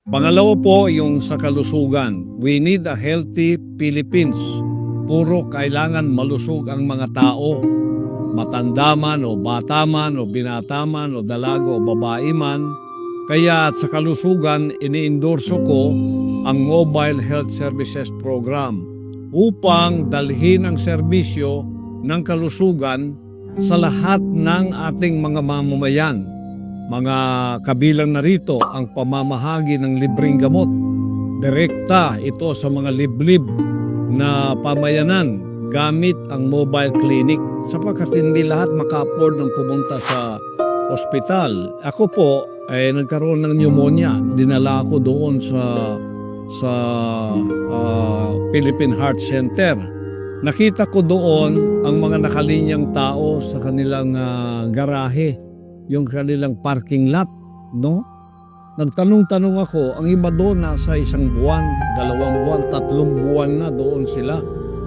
Pangalawa po yung sa kalusugan. We need a healthy Philippines. Puro kailangan malusog ang mga tao. Matanda man o bata man o binata man o dalaga o babae man. Kaya sa kalusugan, iniendorso ko ang Mobile Health Services Program upang dalhin ang serbisyo ng kalusugan sa lahat ng ating mga mamamayan. Mga kabilang na rito ang pamamahagi ng libreng gamot. Direkta ito sa mga liblib na pamayanan gamit ang mobile clinic sapagkat hindi lahat maka-afford ng pumunta sa ospital. Ako po ay nagkaroon ng pneumonia. Dinala ako doon sa Philippine Heart Center. Nakita ko doon ang mga nakalinyang tao sa kanilang garahe, yung kanilang parking lot, no? Nagtanong-tanong ako, ang iba doon nasa 1 buwan, 2 buwan, 3 buwan na doon sila.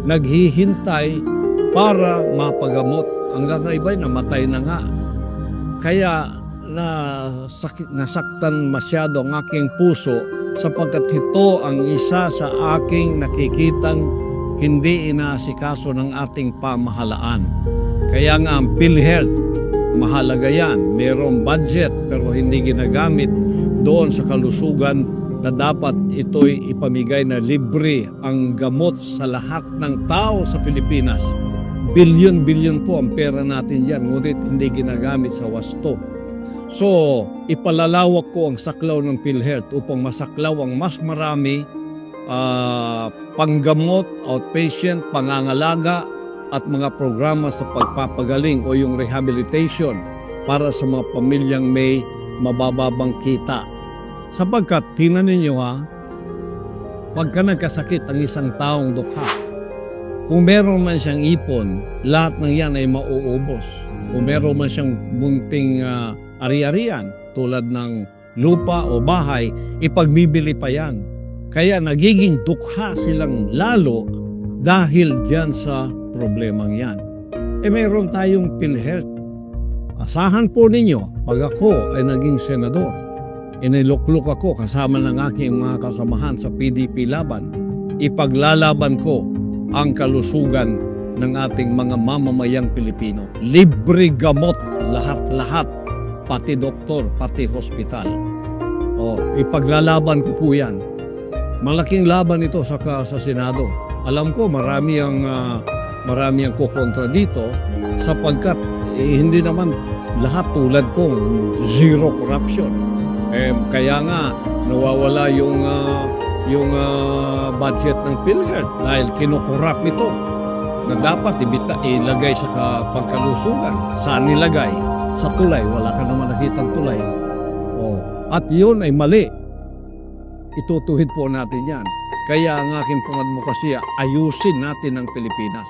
Naghihintay para mapagamot. Hanggang na iba'y namatay na nga. Kaya nasaktan masyado ang aking puso sapagkat ito ang isa sa aking nakikitang hindi inaasikaso ng ating pamahalaan. Kaya nga ang PhilHealth, mahalaga yan. Mayroong budget pero hindi ginagamit doon sa kalusugan na dapat ito'y ipamigay na libre ang gamot sa lahat ng tao sa Pilipinas. Bilyon-bilyon po ang pera natin yan, ngunit hindi ginagamit sa wasto. So, ipalalawak ko ang saklaw ng PhilHealth upang masaklaw ang mas marami panggamot, outpatient, pangangalaga at mga programa sa pagpapagaling o yung rehabilitation para sa mga pamilyang may mabababang kita. Sapagkat, tingnan ninyo pagka nagkasakit ang isang taong dukha, kung meron man siyang ipon, lahat ng yan ay mauubos. Kung meron man siyang munting ari-arian tulad ng lupa o bahay, ipagbibili pa yan. Kaya nagiging dukha silang lalo dahil dyan sa problemang yan. Mayroon tayong PhilHealth. Asahan po ninyo, pag ako ay naging senador, inilukluk ako kasama ng aking mga kasamahan sa PDP laban, ipaglalaban ko ang kalusugan ng ating mga mamamayang Pilipino. Libre gamot, lahat-lahat, pati doktor, pati hospital. Ipaglalaban ko po yan. Malaking laban ito sa Senado. Alam ko marami ang kukontra dito sapagkat hindi naman lahat tulad kong zero corruption. Kaya nga nawawala yung budget ng PhilHealth dahil kinukurap ito na dapat ilagay sa pangkalusugan. Saan nilagay? Sa tulay. Wala ka naman nakitang tulay. At yun ay mali. Itutuhid po natin yan. Kaya ang aking pangadvokasya, ayusin natin ang Pilipinas.